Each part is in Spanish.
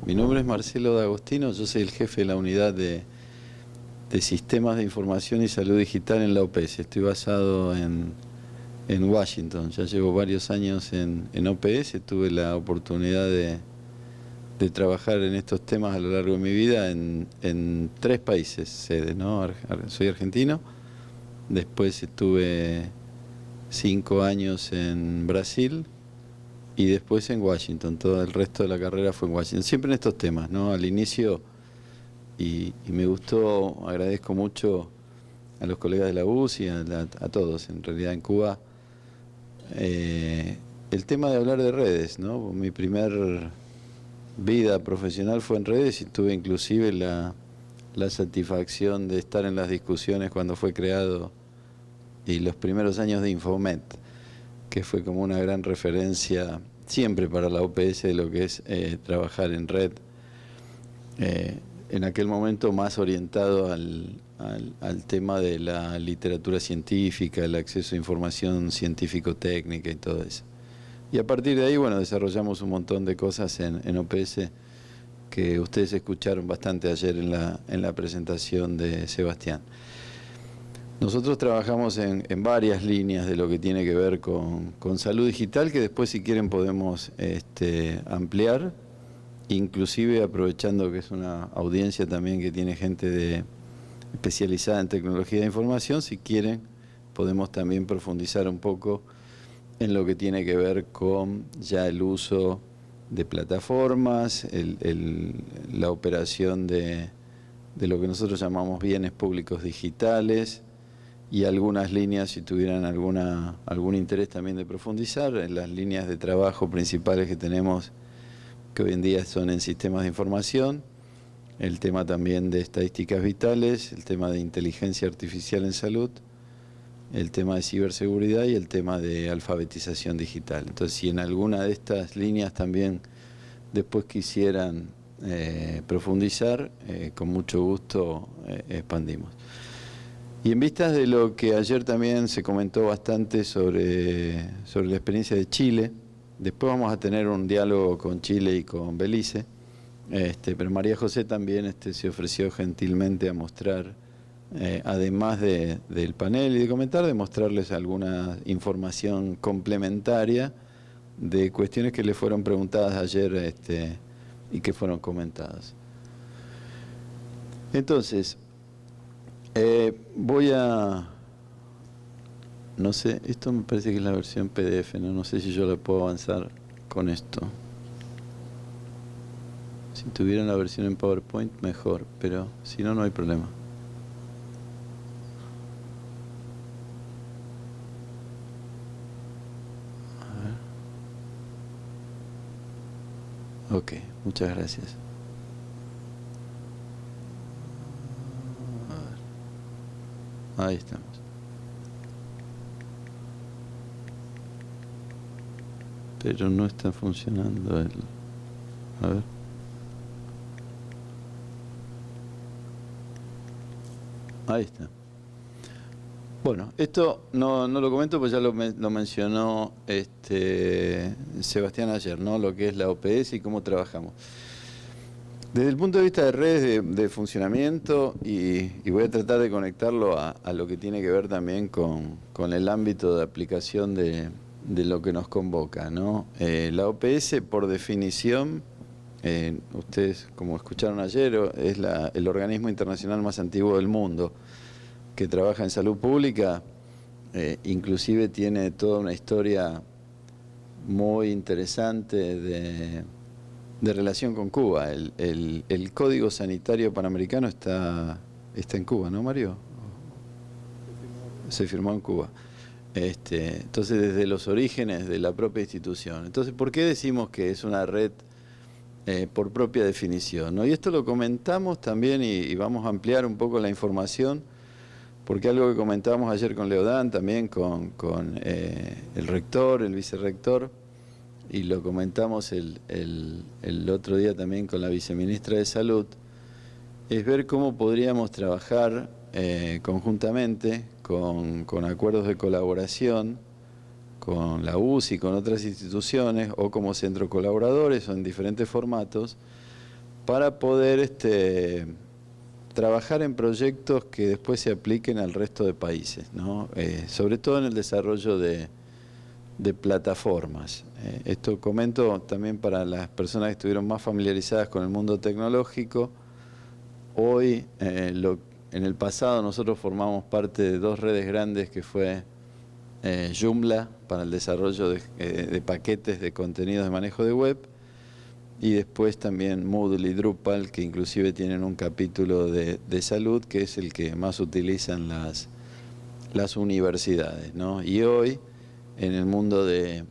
Mi nombre es Marcelo D'Agostino, yo soy el jefe de la unidad de Sistemas de Información y Salud Digital en la OPS. Estoy basado en Washington, ya llevo varios años en OPS, tuve la oportunidad de trabajar en estos temas a lo largo de mi vida en 3 países sedes, ¿no? Soy argentino, después estuve 5 años en Brasil y después en Washington. Todo el resto de la carrera fue en Washington, siempre en estos temas, ¿no? Al inicio, y me gustó, agradezco mucho a los colegas de la UCI y a todos, en realidad en Cuba, el tema de hablar de redes, ¿no? Mi primer vida profesional fue en redes y tuve inclusive la satisfacción de estar en las discusiones cuando fue creado y los primeros años de Infomet, que fue como una gran referencia siempre para la OPS de lo que es trabajar en red, en aquel momento más orientado al tema de la literatura científica, el acceso a información científico-técnica y todo eso. Y a partir de ahí, bueno, desarrollamos un montón de cosas en OPS que ustedes escucharon bastante ayer en la presentación de Sebastián. Nosotros trabajamos en varias líneas de lo que tiene que ver con salud digital, que después, si quieren, podemos ampliar, inclusive aprovechando que es una audiencia también que tiene gente especializada en tecnología de información. Si quieren, podemos también profundizar un poco en lo que tiene que ver con ya el uso de plataformas, la operación de lo que nosotros llamamos bienes públicos digitales, y algunas líneas, si tuvieran algún interés también de profundizar, en las líneas de trabajo principales que tenemos, que hoy en día son en sistemas de información, el tema también de estadísticas vitales, el tema de inteligencia artificial en salud, el tema de ciberseguridad y el tema de alfabetización digital. Entonces, si en alguna de estas líneas también después quisieran profundizar, con mucho gusto expandimos. Y en vistas de lo que ayer también se comentó bastante sobre la experiencia de Chile, después vamos a tener un diálogo con Chile y con Belice, pero María José también se ofreció gentilmente a mostrar, además del panel y de comentar, de mostrarles alguna información complementaria de cuestiones que le fueron preguntadas ayer y que fueron comentadas. Entonces, voy a... No sé, esto me parece que es la versión PDF, no sé si yo la puedo avanzar con esto. Si tuvieran la versión en PowerPoint, mejor, pero si no, no hay problema. A ver. Ok, muchas gracias. A ver. Ahí estamos. Pero no está funcionando el... A ver. Ahí está. Bueno, esto no lo comento porque ya lo mencionó Sebastián ayer, ¿no? Lo que es la OPS y cómo trabajamos. Desde el punto de vista de redes de funcionamiento, y voy a tratar de conectarlo a lo que tiene que ver también con el ámbito de aplicación de lo que nos convoca, ¿no? La OPS, por definición, ustedes como escucharon ayer, es el organismo internacional más antiguo del mundo que trabaja en salud pública, inclusive tiene toda una historia muy interesante de relación con Cuba. El Código Sanitario Panamericano está en Cuba, ¿no, Mario? Se firmó en Cuba. Entonces, desde los orígenes de la propia institución. Entonces, ¿por qué decimos que es una red por propia definición, ¿no? Y esto lo comentamos también y vamos a ampliar un poco la información, porque algo que comentábamos ayer con Leodán, también con el rector, el vicerrector, y lo comentamos el otro día también con la viceministra de Salud, es ver cómo podríamos trabajar conjuntamente con acuerdos de colaboración con la UCI y con otras instituciones, o como centro colaboradores o en diferentes formatos, para poder trabajar en proyectos que después se apliquen al resto de países, ¿no? Sobre todo en el desarrollo de plataformas. Esto comento también para las personas que estuvieron más familiarizadas con el mundo tecnológico. Hoy, en el pasado, nosotros formamos parte de dos redes grandes que fue Joomla para el desarrollo de paquetes de contenidos de manejo de web, y después también Moodle y Drupal, que inclusive tienen un capítulo de salud, que es el que más utilizan las universidades, ¿no? Y hoy, en el mundo de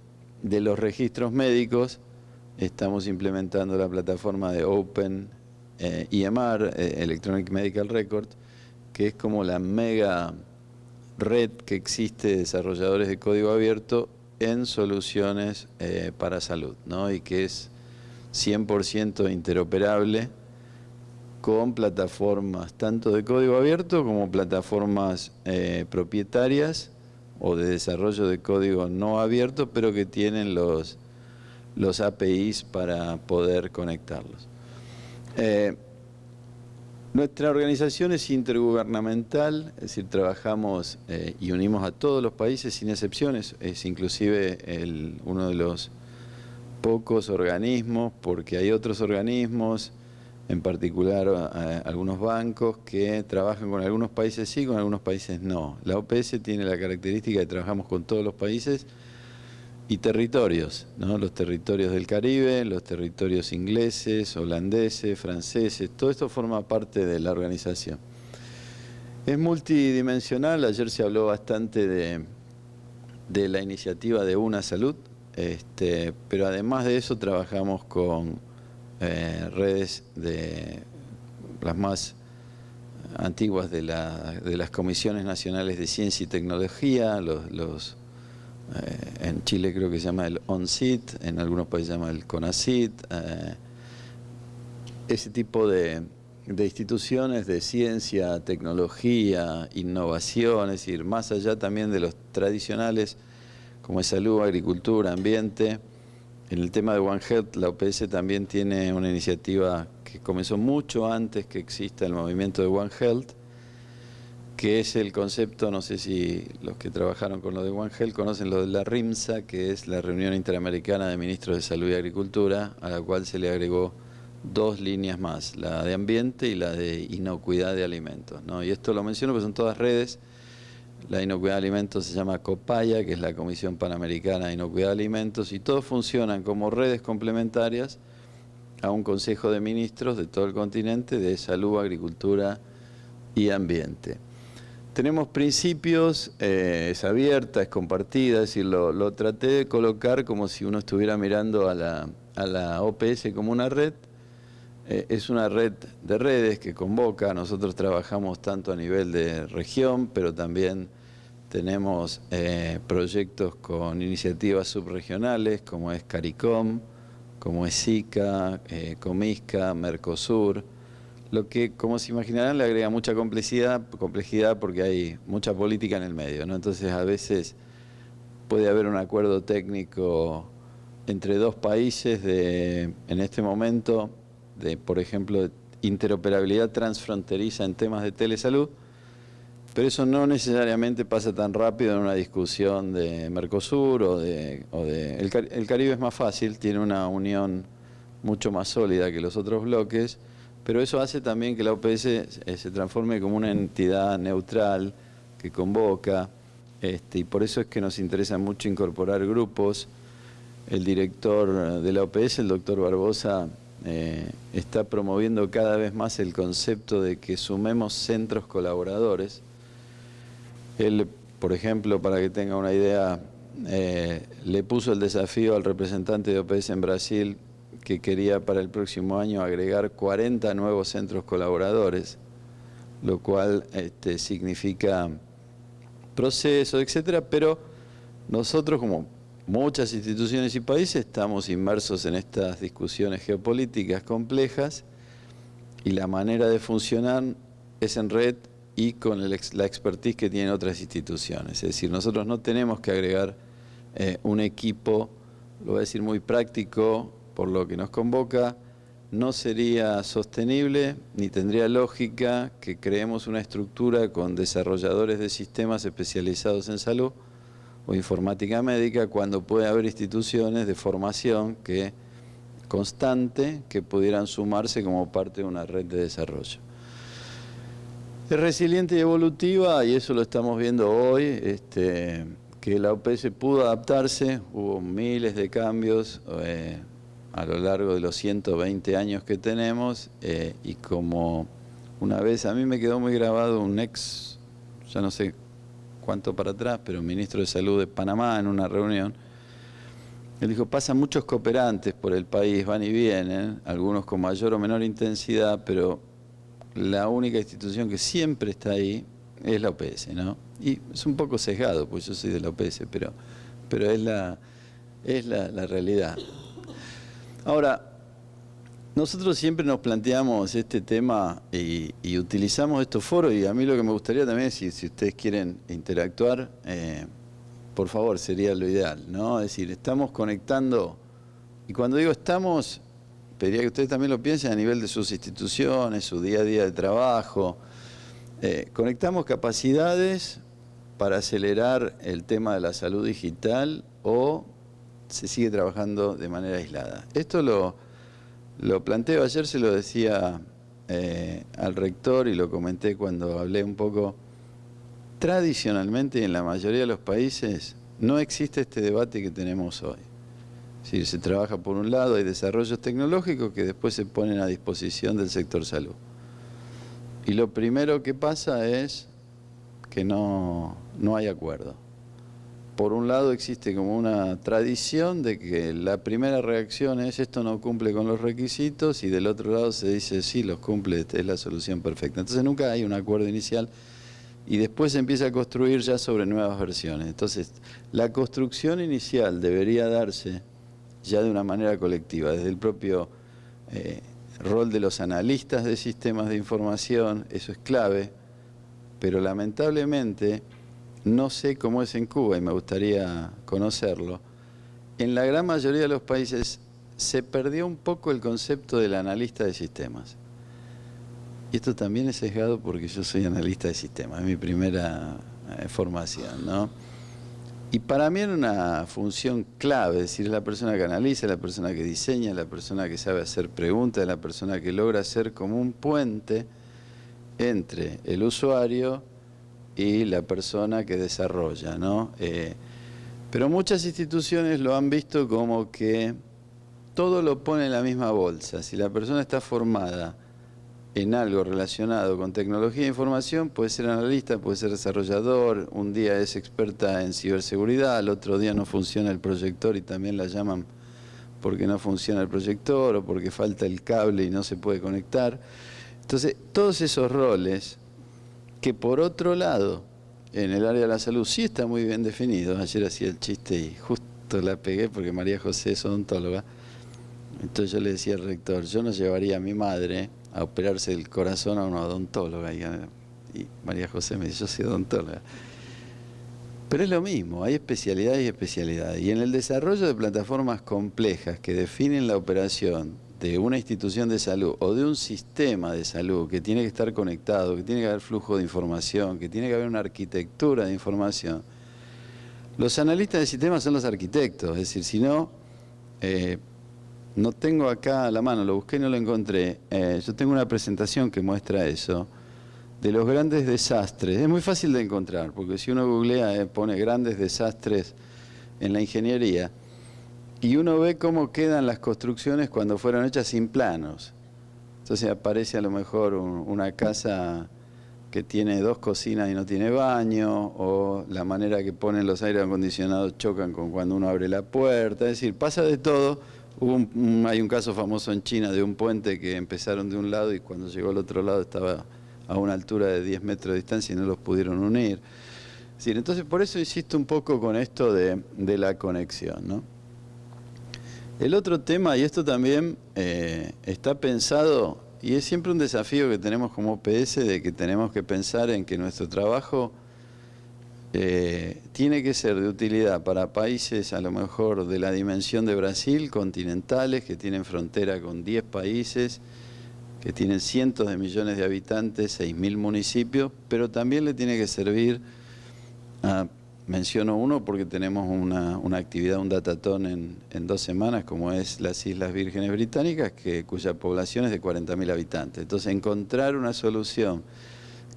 los registros médicos, estamos implementando la plataforma de Open EMR, Electronic Medical Record, que es como la mega red que existe de desarrolladores de código abierto en soluciones para salud, ¿no? Y que es 100% interoperable con plataformas tanto de código abierto como plataformas propietarias o de desarrollo de código no abierto, pero que tienen los APIs para poder conectarlos. Nuestra organización es intergubernamental, es decir, trabajamos y unimos a todos los países sin excepciones. Es inclusive uno de los pocos organismos, porque hay otros organismos, en particular algunos bancos, que trabajan con algunos países sí, con algunos países no. La OPS tiene la característica de que trabajamos con todos los países y territorios, ¿no? Los territorios del Caribe, los territorios ingleses, holandeses, franceses, todo esto forma parte de la organización. Es multidimensional. Ayer se habló bastante de la iniciativa de Una Salud, pero además de eso trabajamos con redes de las más antiguas de las comisiones nacionales de ciencia y tecnología, en Chile creo que se llama el ONCIT, en algunos países se llama el CONACYT, ese tipo de instituciones de ciencia, tecnología, innovación, es decir, más allá también de los tradicionales como es salud, agricultura, ambiente. En el tema de One Health, la OPS también tiene una iniciativa que comenzó mucho antes que exista el movimiento de One Health, que es el concepto, no sé si los que trabajaron con lo de One Health conocen lo de la RIMSA, que es la Reunión Interamericana de Ministros de Salud y Agricultura, a la cual se le agregó dos líneas más, la de ambiente y la de inocuidad de alimentos, ¿no? Y esto lo menciono porque son todas redes. La inocuidad de alimentos se llama COPAIA, que es la Comisión Panamericana de Inocuidad de Alimentos, y todos funcionan como redes complementarias a un Consejo de Ministros de todo el continente de salud, agricultura y ambiente. Tenemos principios, es abierta, es compartida, es decir, lo traté de colocar como si uno estuviera mirando a la OPS como una red. Es una red de redes que convoca. Nosotros trabajamos tanto a nivel de región, pero también tenemos proyectos con iniciativas subregionales, como es CARICOM, como es SICA, Comisca, Mercosur, lo que, como se imaginarán, le agrega mucha complejidad porque hay mucha política en el medio, ¿no? Entonces, a veces puede haber un acuerdo técnico entre dos países en este momento, por ejemplo, interoperabilidad transfronteriza en temas de telesalud, pero eso no necesariamente pasa tan rápido en una discusión de Mercosur el Caribe es más fácil, tiene una unión mucho más sólida que los otros bloques, pero eso hace también que la OPS se transforme como una entidad neutral que convoca, y por eso es que nos interesa mucho incorporar grupos. El director de la OPS, el doctor Barbosa, está promoviendo cada vez más el concepto de que sumemos centros colaboradores. Él, por ejemplo, para que tenga una idea, le puso el desafío al representante de OPS en Brasil, que quería para el próximo año agregar 40 nuevos centros colaboradores, lo cual significa procesos, etcétera, pero nosotros, como muchas instituciones y países, estamos inmersos en estas discusiones geopolíticas complejas, y la manera de funcionar es en red y con la expertise que tienen otras instituciones. Es decir, nosotros no tenemos que agregar un equipo, lo voy a decir muy práctico, por lo que nos convoca. no sería sostenible ni tendría lógica que creemos una estructura con desarrolladores de sistemas especializados en salud o informática médica cuando puede haber instituciones de formación constante que pudieran sumarse como parte de una red de desarrollo. Es resiliente y evolutiva, y eso lo estamos viendo hoy, que la OPS pudo adaptarse, hubo miles de cambios a lo largo de los 120 años que tenemos, y como una vez a mí me quedó muy grabado un ya no sé cuánto para atrás, pero ministro de Salud de Panamá en una reunión, él dijo, pasan muchos cooperantes por el país, van y vienen, algunos con mayor o menor intensidad, pero la única institución que siempre está ahí es la OPS, ¿no? Y es un poco sesgado, pues yo soy de la OPS, pero es la realidad. Ahora, nosotros siempre nos planteamos este tema y utilizamos estos foros, y a mí lo que me gustaría también, si ustedes quieren interactuar, por favor, sería lo ideal, ¿no? Es decir, estamos conectando, y cuando digo estamos, pediría que ustedes también lo piensen a nivel de sus instituciones, su día a día de trabajo. Conectamos capacidades para acelerar el tema de la salud digital o se sigue trabajando de manera aislada. Esto lo planteo ayer, se lo decía al rector y lo comenté cuando hablé un poco. Tradicionalmente en la mayoría de los países no existe este debate que tenemos hoy. Es decir, se trabaja por un lado, hay desarrollos tecnológicos que después se ponen a disposición del sector salud. Y lo primero que pasa es que no hay acuerdo. Por un lado existe como una tradición de que la primera reacción es esto no cumple con los requisitos, y del otro lado se dice sí, los cumple, esta es la solución perfecta. Entonces nunca hay un acuerdo inicial y después se empieza a construir ya sobre nuevas versiones. Entonces la construcción inicial debería darse ya de una manera colectiva, desde el propio rol de los analistas de sistemas de información, eso es clave, pero lamentablemente, no sé cómo es en Cuba y me gustaría conocerlo, en la gran mayoría de los países se perdió un poco el concepto del analista de sistemas. Y esto también es sesgado porque yo soy analista de sistemas, es mi primera formación, ¿no? Y para mí era una función clave, es decir, es la persona que analiza, es la persona que diseña, es la persona que sabe hacer preguntas, es la persona que logra ser como un puente entre el usuario y la persona que desarrolla, ¿no? Pero muchas instituciones lo han visto como que todo lo pone en la misma bolsa. Si la persona está formada en algo relacionado con tecnología e información, puede ser analista, puede ser desarrollador, un día es experta en ciberseguridad, al otro día no funciona el proyector y también la llaman porque no funciona el proyector o porque falta el cable y no se puede conectar. Entonces, todos esos roles que por otro lado, en el área de la salud sí está muy bien definido. Ayer hacía el chiste y justo la pegué porque María José es odontóloga. Entonces yo le decía al rector, yo no llevaría a mi madre a operarse el corazón a una odontóloga. Y María José me dice, yo soy odontóloga. Pero es lo mismo, hay especialidades y especialidades. Y en el desarrollo de plataformas complejas que definen la operación de una institución de salud o de un sistema de salud que tiene que estar conectado, que tiene que haber flujo de información, que tiene que haber una arquitectura de información, los analistas de sistemas son los arquitectos. Es decir, si no, no tengo acá a la mano, lo busqué y no lo encontré. Yo tengo una presentación que muestra eso, de los grandes desastres. Es muy fácil de encontrar, porque si uno googlea, pone grandes desastres en la ingeniería, y uno ve cómo quedan las construcciones cuando fueron hechas sin planos. Entonces aparece a lo mejor una casa que tiene 2 cocinas y no tiene baño, o la manera que ponen los aires acondicionados chocan con cuando uno abre la puerta. Es decir, pasa de todo. Hay un caso famoso en China de un puente que empezaron de un lado y cuando llegó al otro lado estaba a una altura de 10 metros de distancia y no los pudieron unir. Es decir, entonces por eso insisto un poco con esto de la conexión, ¿no? El otro tema, y esto también está pensado, y es siempre un desafío que tenemos como OPS, de que tenemos que pensar en que nuestro trabajo tiene que ser de utilidad para países a lo mejor de la dimensión de Brasil, continentales, que tienen frontera con 10 países, que tienen cientos de millones de habitantes, 6.000 municipios, pero también le tiene que servir, menciono uno porque tenemos una actividad, un datatón en 2 semanas, como es las Islas Vírgenes Británicas, cuya población es de 40.000 habitantes. Entonces, encontrar una solución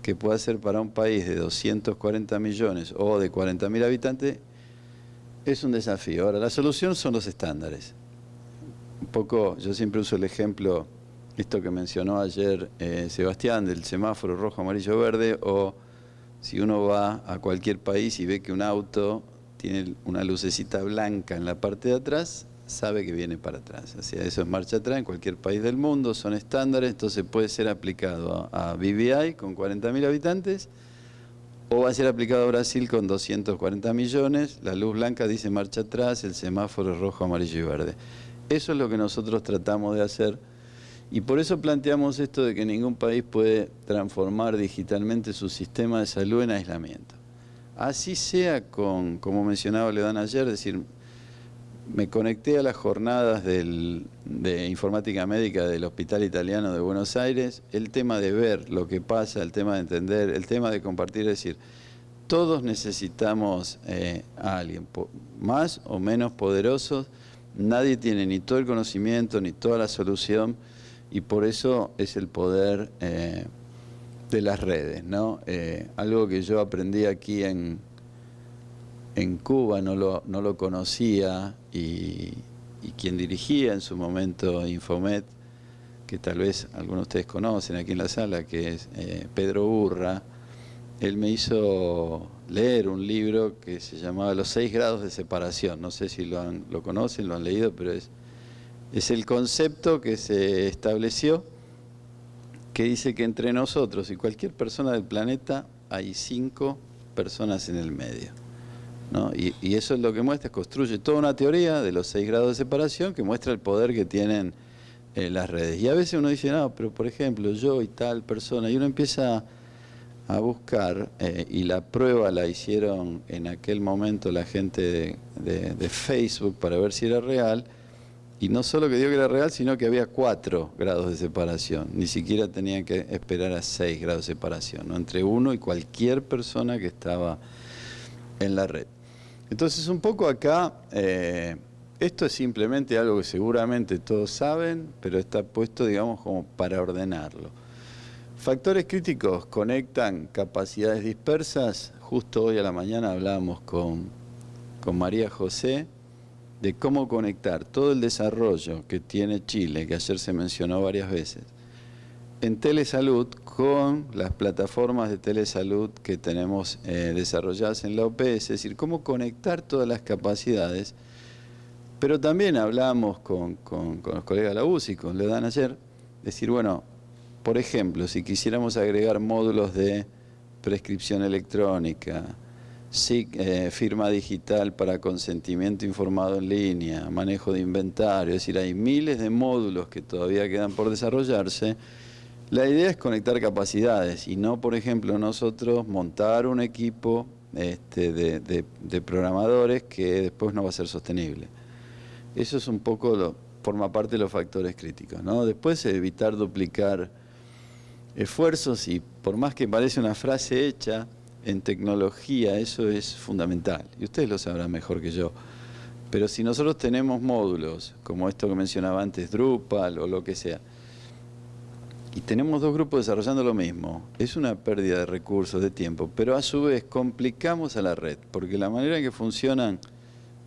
que pueda ser para un país de 240 millones o de 40.000 habitantes es un desafío. Ahora, la solución son los estándares. Un poco, yo siempre uso el ejemplo, esto que mencionó ayer Sebastián, del semáforo rojo, amarillo, verde, o si uno va a cualquier país y ve que un auto tiene una lucecita blanca en la parte de atrás, sabe que viene para atrás. O sea, eso es marcha atrás en cualquier país del mundo, son estándares, entonces puede ser aplicado a BVI con 40.000 habitantes o va a ser aplicado a Brasil con 240 millones. La luz blanca dice marcha atrás, el semáforo es rojo, amarillo y verde. Eso es lo que nosotros tratamos de hacer y por eso planteamos esto de que ningún país puede transformar digitalmente su sistema de salud en aislamiento. Así sea como mencionaba Leodán ayer, es decir, me conecté a las jornadas de informática médica del Hospital Italiano de Buenos Aires, el tema de ver lo que pasa, el tema de entender, el tema de compartir, es decir, todos necesitamos a alguien, más o menos poderosos, nadie tiene ni todo el conocimiento ni toda la solución y por eso es el poder de las redes, ¿no? Algo que yo aprendí aquí en Cuba, no lo conocía y quien dirigía en su momento Infomet, que tal vez algunos de ustedes conocen aquí en la sala, que es Pedro Urra, él me hizo leer un libro que se llamaba Los 6 grados de separación. No sé si lo conocen, lo han leído, pero es el concepto que se estableció, que dice que entre nosotros y cualquier persona del planeta hay 5 personas en el medio, ¿no? Y eso es lo que muestra, construye toda una teoría de los 6 grados de separación que muestra el poder que tienen las redes. Y a veces uno dice, no, pero por ejemplo, yo y tal persona, y uno empieza a buscar, y la prueba la hicieron en aquel momento la gente de Facebook para ver si era real, y no solo que dio que era real, sino que había 4 grados de separación, ni siquiera tenían que esperar a 6 grados de separación, ¿no? Entre uno y cualquier persona que estaba en la red. Entonces, un poco acá, esto es simplemente algo que seguramente todos saben, pero está puesto, digamos, como para ordenarlo. Factores críticos conectan capacidades dispersas. Justo hoy a la mañana hablábamos con María José de cómo conectar todo el desarrollo que tiene Chile, que ayer se mencionó varias veces, en telesalud con las plataformas de telesalud que tenemos desarrolladas en la OPS, es decir, cómo conectar todas las capacidades. Pero también hablamos con los colegas de la UCI, con Leodán ayer, decir, bueno, por ejemplo, si quisiéramos agregar módulos de prescripción electrónica, firma digital para consentimiento informado en línea, manejo de inventario, es decir, hay miles de módulos que todavía quedan por desarrollarse. La idea es conectar capacidades y no, por ejemplo, nosotros montar un equipo de programadores que después no va a ser sostenible. Eso es un poco, forma parte de los factores críticos, ¿no? Después evitar duplicar esfuerzos y por más que parece una frase hecha, en tecnología eso es fundamental y ustedes lo sabrán mejor que yo. Pero si nosotros tenemos módulos, como esto que mencionaba antes, Drupal o lo que sea, y tenemos 2 grupos desarrollando lo mismo, es una pérdida de recursos, de tiempo, pero a su vez complicamos a la red, porque la manera en que funcionan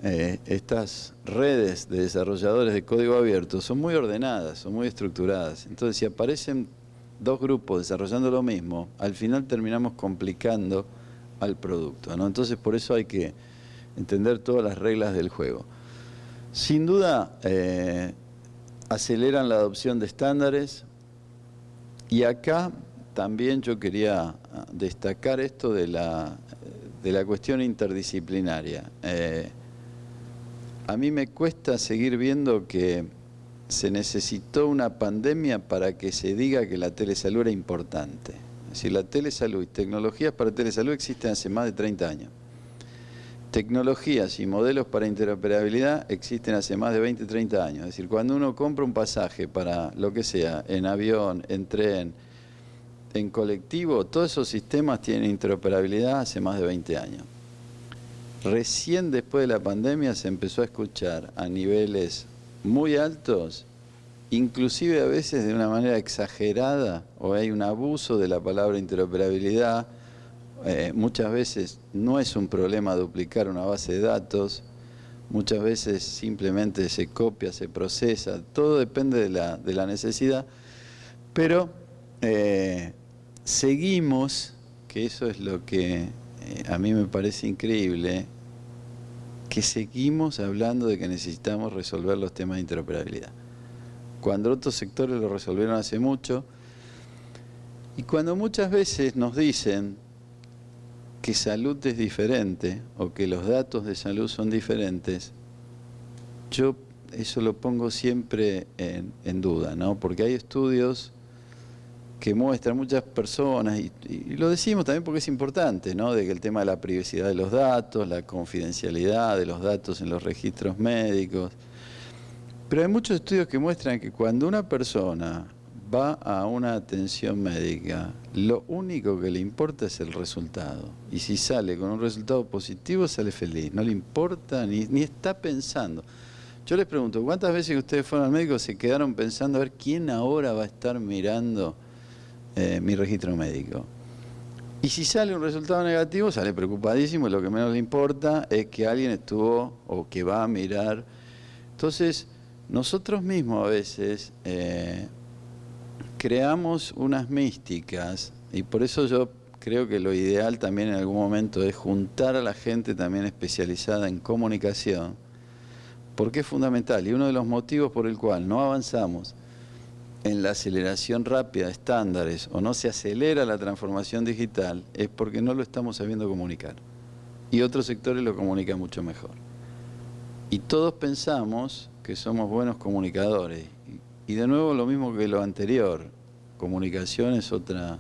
estas redes de desarrolladores de código abierto son muy ordenadas, son muy estructuradas. Entonces, si aparecen 2 grupos desarrollando lo mismo, al final terminamos complicando al producto, ¿no? Entonces, por eso hay que entender todas las reglas del juego. Sin duda, aceleran la adopción de estándares. Y acá también yo quería destacar esto de la cuestión interdisciplinaria. A mí me cuesta seguir viendo que se necesitó una pandemia para que se diga que la telesalud era importante. Es decir, la telesalud y tecnologías para telesalud existen hace más de 30 años. Tecnologías y modelos para interoperabilidad existen hace más de 20, 30 años. Es decir, cuando uno compra un pasaje para lo que sea, en avión, en tren, en colectivo, todos esos sistemas tienen interoperabilidad hace más de 20 años. Recién después de la pandemia se empezó a escuchar a niveles muy altos, inclusive a veces de una manera exagerada, o hay un abuso de la palabra interoperabilidad. Muchas veces no es un problema duplicar una base de datos, muchas veces simplemente se copia, se procesa, todo depende de la necesidad, pero seguimos, que eso es lo que a mí me parece increíble, que seguimos hablando de que necesitamos resolver los temas de interoperabilidad, cuando otros sectores lo resolvieron hace mucho, y cuando muchas veces nos dicen que salud es diferente o que los datos de salud son diferentes, yo eso lo pongo siempre en duda, ¿no? Porque hay estudios que muestran muchas personas, y lo decimos también porque es importante, ¿no? De que el tema de la privacidad de los datos, la confidencialidad de los datos en los registros médicos. Pero hay muchos estudios que muestran que cuando una persona va a una atención médica, lo único que le importa es el resultado. Y si sale con un resultado positivo, sale feliz. No le importa, ni está pensando. Yo les pregunto, ¿cuántas veces que ustedes fueron al médico se quedaron pensando a ver quién ahora va a estar mirando mi registro médico? Y si sale un resultado negativo, sale preocupadísimo, y lo que menos le importa es que alguien estuvo o que va a mirar. Entonces, nosotros mismos a veces creamos unas místicas, y por eso yo creo que lo ideal también en algún momento es juntar a la gente también especializada en comunicación, porque es fundamental, y uno de los motivos por el cual no avanzamos en la aceleración rápida de estándares o no se acelera la transformación digital es porque no lo estamos sabiendo comunicar, y otros sectores lo comunican mucho mejor. Y todos pensamos que somos buenos comunicadores. Y de nuevo lo mismo que lo anterior. Comunicación es otra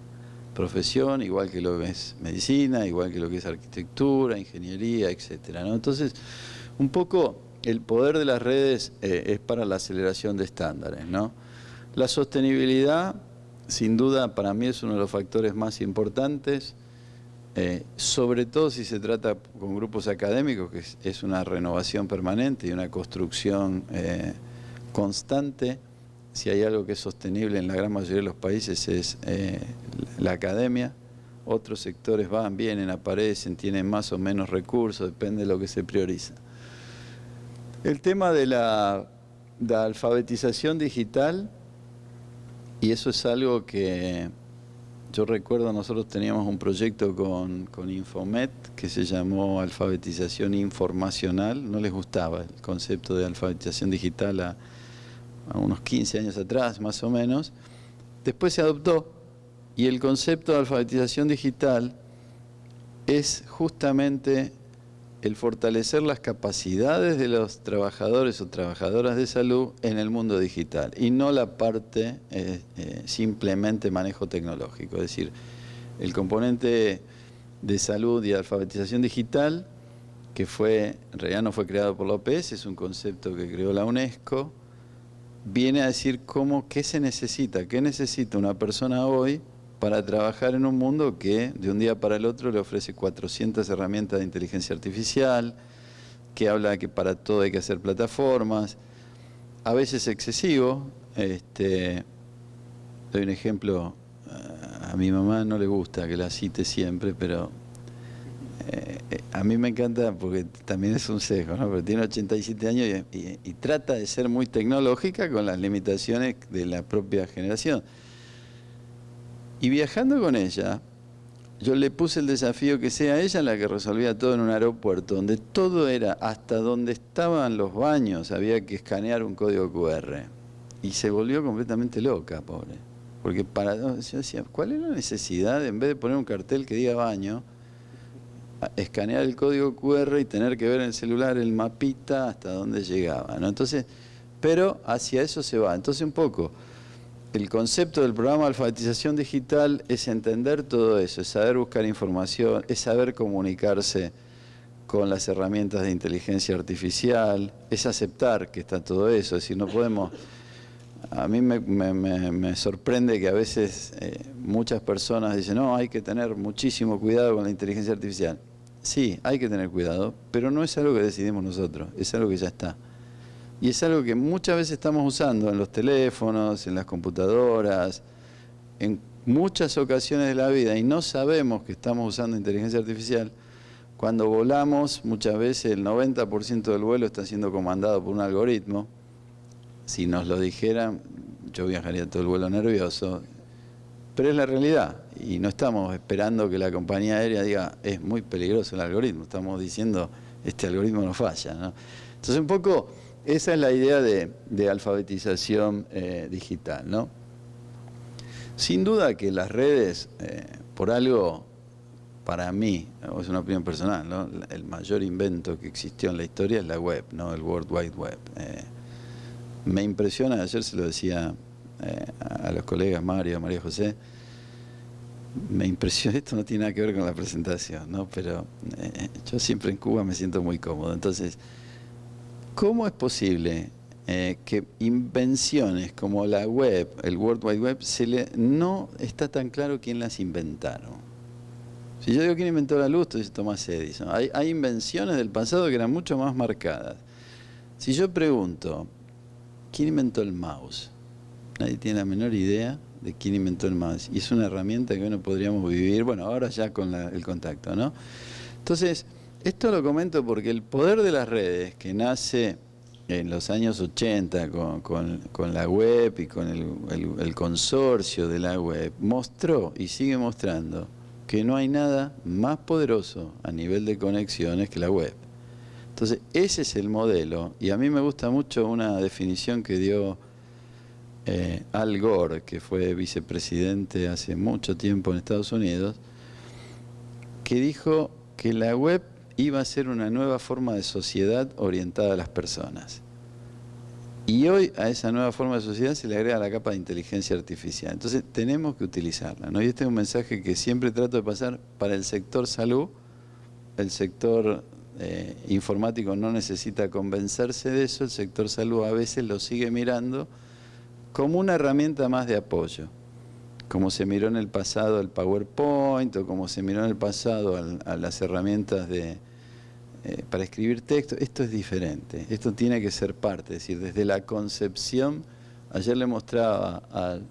profesión, igual que lo que es medicina, igual que lo que es arquitectura, ingeniería, etcétera, ¿no? Entonces, un poco el poder de las redes es para la aceleración de estándares, ¿no? La sostenibilidad, sin duda, para mí es uno de los factores más importantes. Sobre todo si se trata con grupos académicos, que es una renovación permanente y una construcción constante. Si hay algo que es sostenible en la gran mayoría de los países es la academia. Otros sectores van, vienen, aparecen, tienen más o menos recursos, depende de lo que se prioriza. El tema de la alfabetización digital, y eso es algo que yo recuerdo, nosotros teníamos un proyecto con Infomet que se llamó alfabetización informacional. No les gustaba el concepto de alfabetización digital a unos 15 años atrás, más o menos. Después se adoptó, y el concepto de alfabetización digital es justamente el fortalecer las capacidades de los trabajadores o trabajadoras de salud en el mundo digital, y no la parte simplemente manejo tecnológico. Es decir, el componente de salud y alfabetización digital, que en realidad no fue creado por la OPS, es un concepto que creó la UNESCO, viene a decir qué se necesita, qué necesita una persona hoy para trabajar en un mundo que de un día para el otro le ofrece 400 herramientas de inteligencia artificial, que habla que para todo hay que hacer plataformas, a veces excesivo. Doy un ejemplo, a mi mamá no le gusta que la cite siempre, pero a mí me encanta porque también es un sesgo, ¿no? Pero tiene 87 años y trata de ser muy tecnológica con las limitaciones de la propia generación. Y viajando con ella, yo le puse el desafío que sea ella la que resolvía todo en un aeropuerto, donde todo era, hasta donde estaban los baños, había que escanear un código QR. Y se volvió completamente loca, pobre. Porque yo decía, ¿cuál es la necesidad de, en vez de poner un cartel que diga baño, escanear el código QR y tener que ver en el celular el mapita hasta dónde llegaba, ¿no? Entonces, pero hacia eso se va. Entonces, un poco, el concepto del programa de alfabetización digital es entender todo eso, es saber buscar información, es saber comunicarse con las herramientas de inteligencia artificial, es aceptar que está todo eso, es decir, no podemos... A mí me sorprende que a veces muchas personas dicen, no, hay que tener muchísimo cuidado con la inteligencia artificial. Sí, hay que tener cuidado, pero no es algo que decidimos nosotros, es algo que ya está. Y es algo que muchas veces estamos usando en los teléfonos, en las computadoras, en muchas ocasiones de la vida, y no sabemos que estamos usando inteligencia artificial. Cuando volamos, muchas veces el 90% del vuelo está siendo comandado por un algoritmo. Si nos lo dijeran, yo viajaría todo el vuelo nervioso, pero es la realidad, y no estamos esperando que la compañía aérea diga, es muy peligroso el algoritmo, estamos diciendo, este algoritmo no falla, ¿no? Entonces un poco, esa es la idea de alfabetización digital, ¿no? Sin duda que las redes, por algo, para mí, es una opinión personal, ¿no? El mayor invento que existió en la historia es la web, ¿no? El World Wide Web. Me impresiona, ayer se lo decía a los colegas Mario, María José, me impresiona, esto no tiene nada que ver con la presentación, ¿no? Pero yo siempre en Cuba me siento muy cómodo. Entonces, ¿cómo es posible que invenciones como la web, el World Wide Web, no está tan claro quién las inventaron? Si yo digo quién inventó la luz, dice Thomas Edison. Hay invenciones del pasado que eran mucho más marcadas. Si yo pregunto, ¿quién inventó el mouse? Nadie tiene la menor idea de quién inventó el mouse. Y es una herramienta que no podríamos vivir, bueno, ahora ya con el contacto, ¿no? Entonces, esto lo comento porque el poder de las redes, que nace en los años 80 con la web y con el consorcio de la web, mostró y sigue mostrando que no hay nada más poderoso a nivel de conexiones que la web. Entonces, ese es el modelo, y a mí me gusta mucho una definición que dio Al Gore, que fue vicepresidente hace mucho tiempo en Estados Unidos, que dijo que la web iba a ser una nueva forma de sociedad orientada a las personas. Y hoy a esa nueva forma de sociedad se le agrega la capa de inteligencia artificial. Entonces tenemos que utilizarla, ¿no? Y este es un mensaje que siempre trato de pasar para el sector salud. El sector informático no necesita convencerse de eso, el sector salud a veces lo sigue mirando como una herramienta más de apoyo, como se miró en el pasado el PowerPoint, o como se miró en el pasado a las herramientas para escribir texto. Esto es diferente, esto tiene que ser parte, es decir, desde la concepción. Ayer le mostraba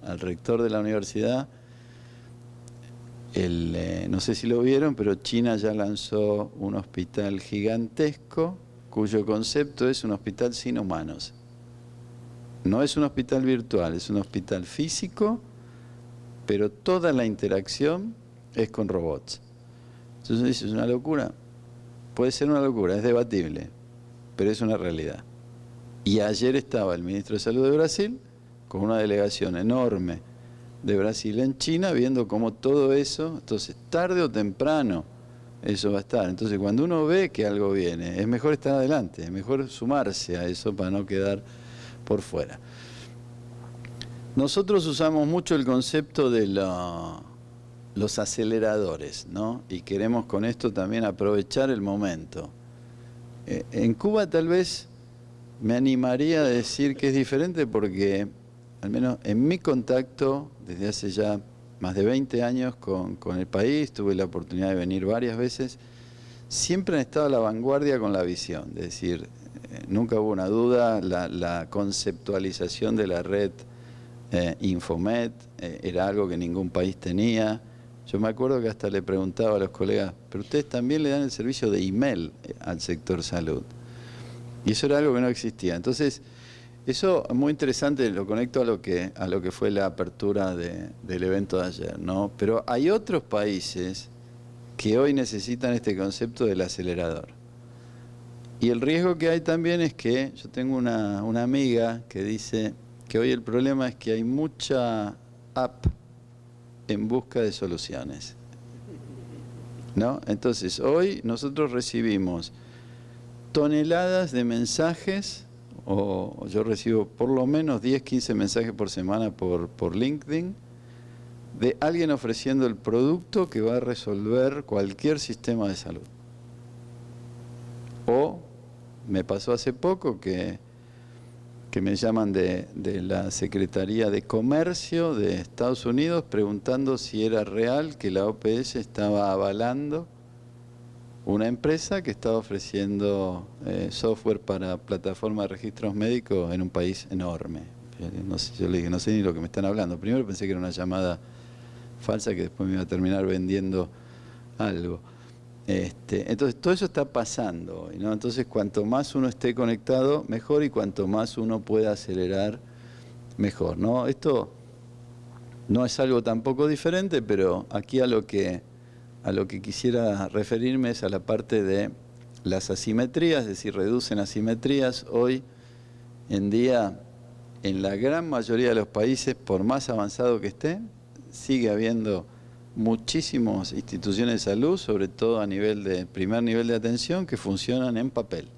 al rector de la universidad, no sé si lo vieron, pero China ya lanzó un hospital gigantesco cuyo concepto es un hospital sin humanos. No es un hospital virtual, es un hospital físico, pero toda la interacción es con robots. Entonces, ¿es una locura? Puede ser una locura, es debatible, pero es una realidad. Y ayer estaba el ministro de Salud de Brasil con una delegación enorme de Brasil en China, viendo cómo todo eso, entonces tarde o temprano eso va a estar. Entonces cuando uno ve que algo viene, es mejor estar adelante, es mejor sumarse a eso para no quedar por fuera. Nosotros usamos mucho el concepto de los aceleradores, ¿no? Y queremos con esto también aprovechar el momento. En Cuba tal vez me animaría a decir que es diferente porque, al menos en mi contacto, desde hace ya más de 20 años con el país, tuve la oportunidad de venir varias veces, siempre han estado a la vanguardia con la visión, es decir, nunca hubo una duda, la conceptualización de la red Infomet era algo que ningún país tenía. Yo me acuerdo que hasta le preguntaba a los colegas, pero ustedes también le dan el servicio de email al sector salud. Y eso era algo que no existía. Entonces, eso es muy interesante, lo conecto a lo que fue la apertura del evento de ayer, ¿no? Pero hay otros países que hoy necesitan este concepto del acelerador. Y el riesgo que hay también es que, yo tengo una amiga que dice que hoy el problema es que hay mucha app en busca de soluciones, ¿no? Entonces, hoy nosotros recibimos toneladas de mensajes o yo recibo por lo menos 10, 15 mensajes por semana por LinkedIn de alguien ofreciendo el producto que va a resolver cualquier sistema de salud. O me pasó hace poco que me llaman de la Secretaría de Comercio de Estados Unidos preguntando si era real que la OPS estaba avalando una empresa que estaba ofreciendo software para plataforma de registros médicos en un país enorme. No sé, yo le dije, no sé ni lo que me están hablando. Primero pensé que era una llamada falsa que después me iba a terminar vendiendo algo. Entonces todo eso está pasando hoy, ¿no? Entonces cuanto más uno esté conectado, mejor, y cuanto más uno pueda acelerar, mejor, ¿no? Esto no es algo tampoco diferente, pero aquí a lo que quisiera referirme es a la parte de las asimetrías, es decir, reducen asimetrías. Hoy en día, en la gran mayoría de los países, por más avanzado que esté, sigue habiendo muchísimas instituciones de salud, sobre todo a primer nivel de atención, que funcionan en papel.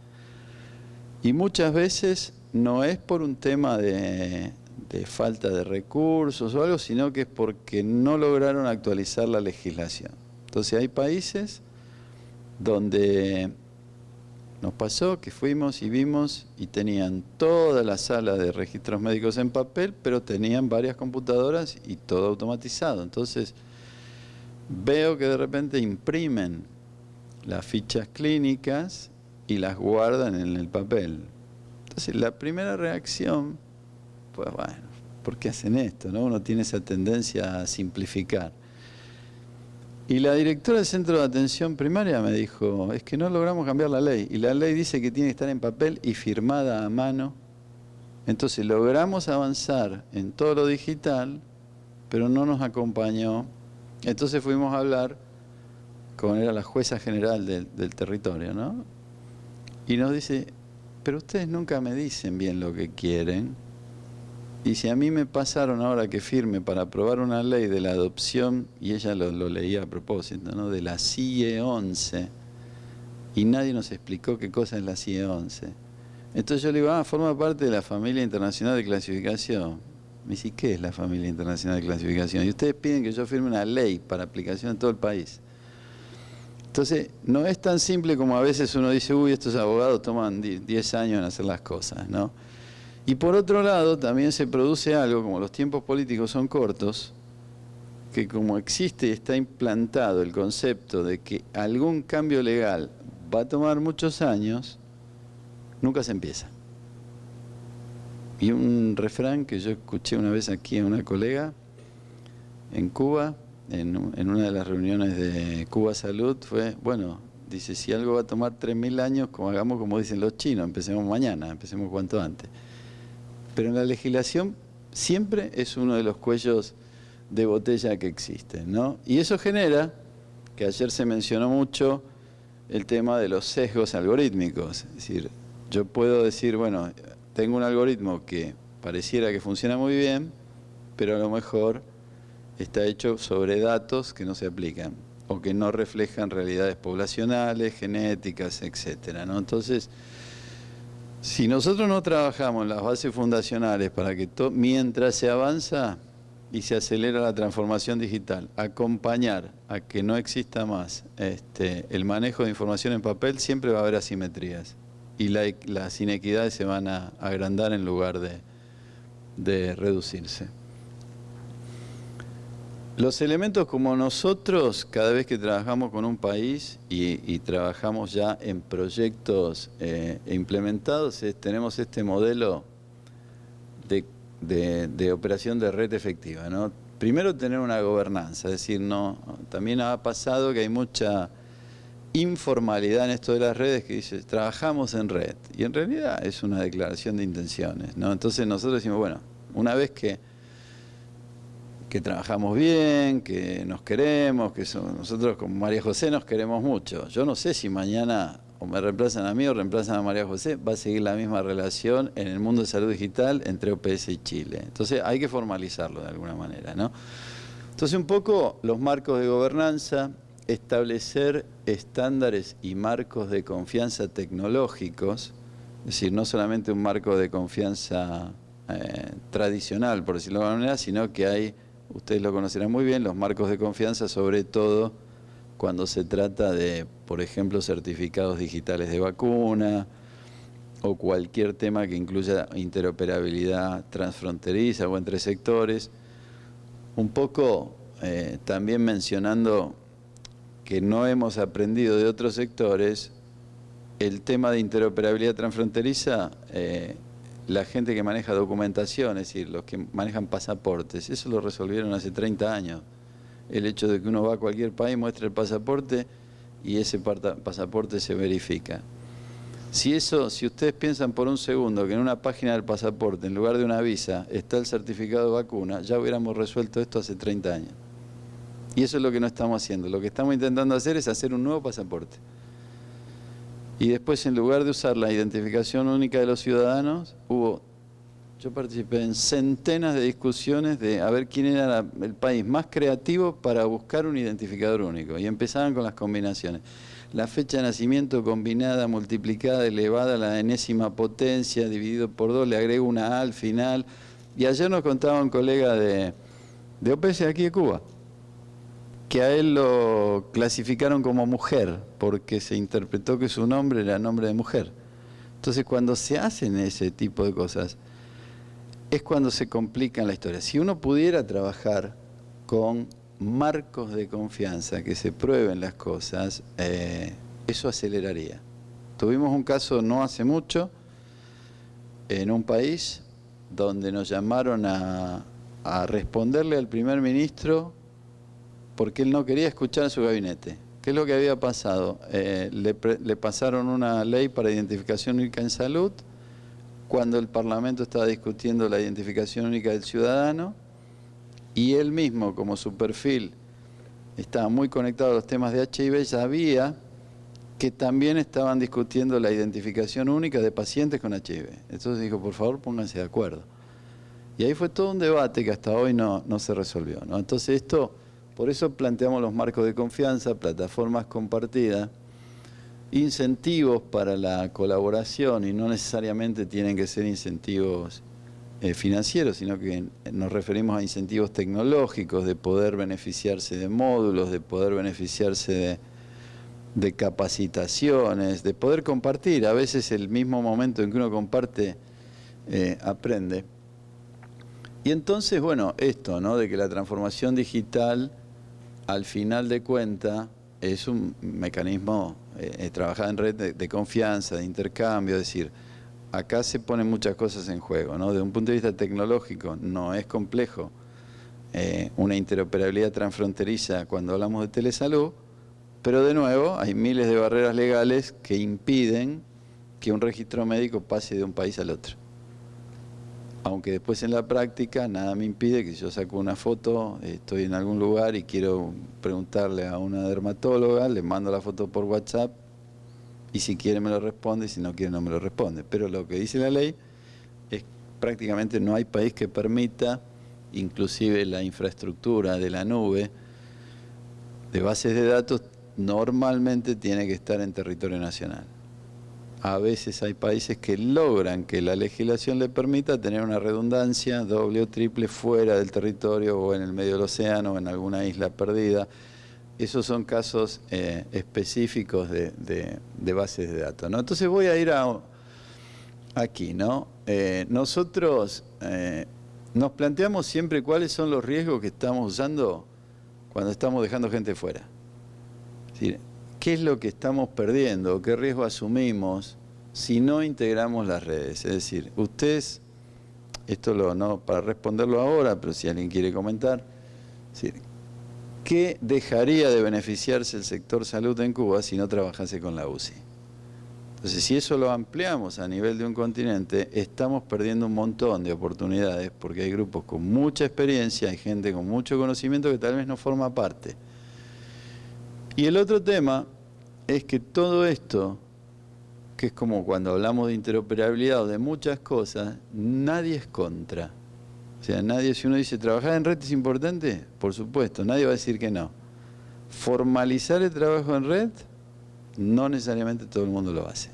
Y muchas veces no es por un tema de falta de recursos o algo, sino que es porque no lograron actualizar la legislación. Entonces hay países donde nos pasó que fuimos y vimos y tenían toda la sala de registros médicos en papel, pero tenían varias computadoras y todo automatizado. Entonces veo que de repente imprimen las fichas clínicas y las guardan en el papel. Entonces la primera reacción, pues bueno, ¿por qué hacen esto, no? Uno tiene esa tendencia a simplificar. Y la directora del centro de atención primaria me dijo, es que no logramos cambiar la ley. Y la ley dice que tiene que estar en papel y firmada a mano. Entonces logramos avanzar en todo lo digital, pero no nos acompañó. Entonces fuimos a hablar era la jueza general del territorio, ¿no? Y nos dice, pero ustedes nunca me dicen bien lo que quieren. Y si a mí me pasaron ahora que firme para aprobar una ley de la adopción, y ella lo leía a propósito, ¿no?, de la CIE 11, y nadie nos explicó qué cosa es la CIE 11. Entonces yo le digo, forma parte de la familia internacional de clasificación. Me dice, ¿qué es la familia internacional de clasificación? Y ustedes piden que yo firme una ley para aplicación en todo el país. Entonces, no es tan simple como a veces uno dice, estos abogados toman 10 años en hacer las cosas, ¿no? Y por otro lado, también se produce algo, como los tiempos políticos son cortos, que como existe y está implantado el concepto de que algún cambio legal va a tomar muchos años, nunca se empieza. Y un refrán que yo escuché una vez aquí a una colega en Cuba, en una de las reuniones de Cuba Salud, fue, bueno, dice, si algo va a tomar 3000 años, hagamos como dicen los chinos, empecemos mañana, empecemos cuanto antes. Pero en la legislación siempre es uno de los cuellos de botella que existen, ¿no? Y eso genera, que ayer se mencionó mucho, el tema de los sesgos algorítmicos. Es decir, yo puedo decir, bueno, tengo un algoritmo que pareciera que funciona muy bien, pero a lo mejor está hecho sobre datos que no se aplican o que no reflejan realidades poblacionales, genéticas, etcétera, ¿no? Entonces, si nosotros no trabajamos en las bases fundacionales para que mientras se avanza y se acelera la transformación digital, acompañar a que no exista más el manejo de información en papel, siempre va a haber asimetrías y las inequidades se van a agrandar en lugar de reducirse. Los elementos como nosotros, cada vez que trabajamos con un país y trabajamos ya en proyectos implementados, tenemos este modelo de operación de red efectiva, ¿no? Primero, tener una gobernanza, es decir, también ha pasado que hay mucha informalidad en esto de las redes que dice, trabajamos en red, y en realidad es una declaración de intenciones, ¿no? Entonces nosotros decimos, bueno, una vez que trabajamos bien, que nos queremos, nosotros con María José nos queremos mucho. Yo no sé si mañana o me reemplazan a mí o reemplazan a María José, va a seguir la misma relación en el mundo de salud digital entre OPS y Chile. Entonces hay que formalizarlo de alguna manera, ¿no? Entonces un poco los marcos de gobernanza, establecer estándares y marcos de confianza tecnológicos Es decir, no solamente un marco de confianza tradicional, por decirlo de alguna manera, sino que hay, ustedes lo conocerán muy bien, los marcos de confianza, sobre todo cuando se trata de, por ejemplo, certificados digitales de vacuna o cualquier tema que incluya interoperabilidad transfronteriza o entre sectores. Un poco también mencionando que no hemos aprendido de otros sectores, el tema de interoperabilidad transfronteriza, la gente que maneja documentación, es decir, los que manejan pasaportes, eso lo resolvieron hace 30 años. El hecho de que uno va a cualquier país, muestra el pasaporte y ese pasaporte se verifica. Si ustedes piensan por un segundo que en una página del pasaporte, en lugar de una visa, está el certificado de vacuna, ya hubiéramos resuelto esto hace 30 años. Y eso es lo que no estamos haciendo. Lo que estamos intentando hacer es hacer un nuevo pasaporte. Y después, en lugar de usar la identificación única de los ciudadanos, yo participé en centenas de discusiones de a ver quién era el país más creativo para buscar un identificador único. Y empezaban con las combinaciones. La fecha de nacimiento combinada, multiplicada, elevada a la enésima potencia, dividido por 2, le agrego una A al final. Y ayer nos contaba un colega de OPS aquí de Cuba, que a él lo clasificaron como mujer, porque se interpretó que su nombre era nombre de mujer. Entonces, cuando se hacen ese tipo de cosas, es cuando se complican la historia. Si uno pudiera trabajar con marcos de confianza, que se prueben las cosas, eso aceleraría. Tuvimos un caso no hace mucho, en un país, donde nos llamaron a responderle al primer ministro porque él no quería escuchar a su gabinete. ¿Qué es lo que había pasado? Le pasaron una ley para identificación única en salud, cuando el Parlamento estaba discutiendo la identificación única del ciudadano, y él mismo, como su perfil estaba muy conectado a los temas de HIV, sabía que también estaban discutiendo la identificación única de pacientes con HIV. Entonces dijo, por favor, pónganse de acuerdo. Y ahí fue todo un debate que hasta hoy no se resolvió, ¿no? Entonces por eso planteamos los marcos de confianza, plataformas compartidas, incentivos para la colaboración, y no necesariamente tienen que ser incentivos financieros, sino que nos referimos a incentivos tecnológicos, de poder beneficiarse de módulos, de poder beneficiarse de capacitaciones, de poder compartir. A veces el mismo momento en que uno comparte, aprende. Y entonces, bueno, esto, ¿no? De que la transformación digital, al final de cuentas, es un mecanismo trabajar en red de confianza, de intercambio, es decir, acá se ponen muchas cosas en juego, ¿no? Desde un punto de vista tecnológico no es complejo una interoperabilidad transfronteriza cuando hablamos de telesalud, pero de nuevo hay miles de barreras legales que impiden que un registro médico pase de un país al otro. Aunque después en la práctica nada me impide que yo saco una foto, estoy en algún lugar y quiero preguntarle a una dermatóloga, le mando la foto por WhatsApp y si quiere me lo responde y si no quiere no me lo responde. Pero lo que dice la ley es prácticamente no hay país que permita, inclusive la infraestructura de la nube, de bases de datos, normalmente tiene que estar en territorio nacional. A veces hay países que logran que la legislación le permita tener una redundancia doble o triple fuera del territorio o en el medio del océano o en alguna isla perdida. Esos son casos específicos de bases de datos, ¿no? Entonces voy a ir aquí, ¿no? Nosotros nos planteamos siempre cuáles son los riesgos que estamos usando cuando estamos dejando gente fuera. Es decir, ¿qué es lo que estamos perdiendo? ¿Qué riesgo asumimos si no integramos las redes? Es decir, ustedes, no para responderlo ahora, pero si alguien quiere comentar, es decir, ¿qué dejaría de beneficiarse el sector salud en Cuba si no trabajase con la UCI? Entonces, si eso lo ampliamos a nivel de un continente, estamos perdiendo un montón de oportunidades porque hay grupos con mucha experiencia, hay gente con mucho conocimiento que tal vez no forma parte. Y el otro tema es que todo esto, que es como cuando hablamos de interoperabilidad o de muchas cosas, nadie es contra. O sea, si uno dice, ¿trabajar en red es importante? Por supuesto, nadie va a decir que no. Formalizar el trabajo en red, no necesariamente todo el mundo lo hace.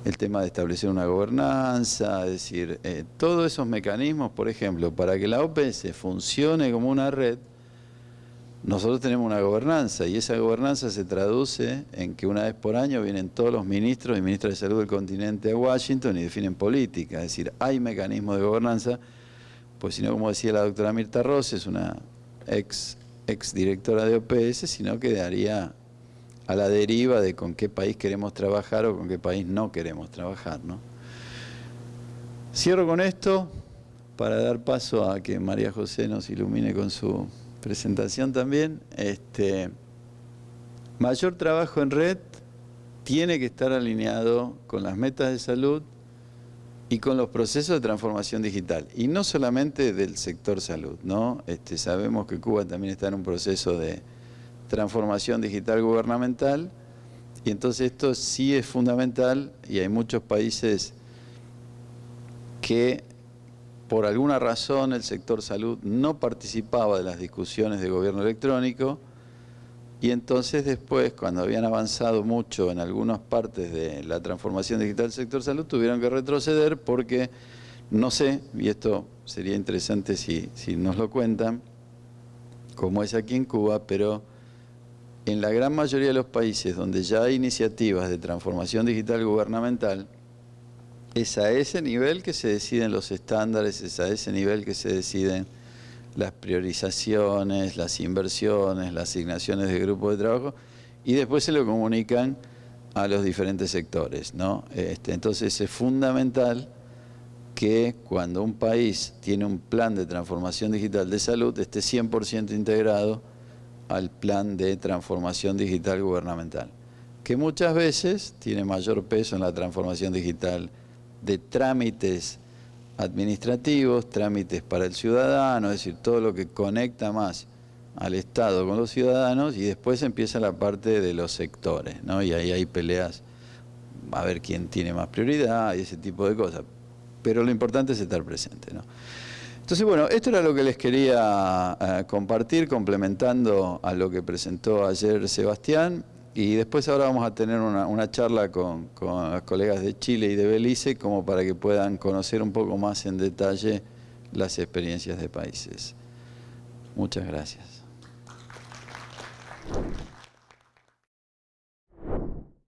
el tema de establecer una gobernanza, es decir, todos esos mecanismos, por ejemplo, para que la OPS funcione como una red, nosotros tenemos una gobernanza y esa gobernanza se traduce en que una vez por año vienen todos los ministros y ministras de salud del continente a Washington y definen política, es decir, hay mecanismos de gobernanza, pues si no, como decía la doctora Mirta Ross, es una ex directora de OPS, sino quedaría a la deriva de con qué país queremos trabajar o con qué país no queremos trabajar, ¿no? Cierro con esto para dar paso a que María José nos ilumine con su presentación también. Mayor trabajo en red tiene que estar alineado con las metas de salud y con los procesos de transformación digital. Y no solamente del sector salud, ¿no? Sabemos que Cuba también está en un proceso de transformación digital gubernamental y entonces esto sí es fundamental y hay muchos países que por alguna razón el sector salud no participaba de las discusiones de gobierno electrónico y entonces después, cuando habían avanzado mucho en algunas partes de la transformación digital del sector salud, tuvieron que retroceder porque, no sé, y esto sería interesante si nos lo cuentan, como es aquí en Cuba, pero en la gran mayoría de los países donde ya hay iniciativas de transformación digital gubernamental, es a ese nivel que se deciden los estándares, es a ese nivel que se deciden las priorizaciones, las inversiones, las asignaciones de grupos de trabajo, y después se lo comunican a los diferentes sectores, ¿no? Entonces es fundamental que cuando un país tiene un plan de transformación digital de salud, esté 100% integrado al plan de transformación digital gubernamental, que muchas veces tiene mayor peso en la transformación digital de trámites administrativos, trámites para el ciudadano, es decir, todo lo que conecta más al Estado con los ciudadanos, y después empieza la parte de los sectores, ¿no? Y ahí hay peleas, a ver quién tiene más prioridad y ese tipo de cosas. Pero lo importante es estar presente, ¿no? Entonces, bueno, esto era lo que les quería compartir, complementando a lo que presentó ayer Sebastián. Y después ahora vamos a tener una charla con los colegas de Chile y de Belice, como para que puedan conocer un poco más en detalle las experiencias de países. Muchas gracias.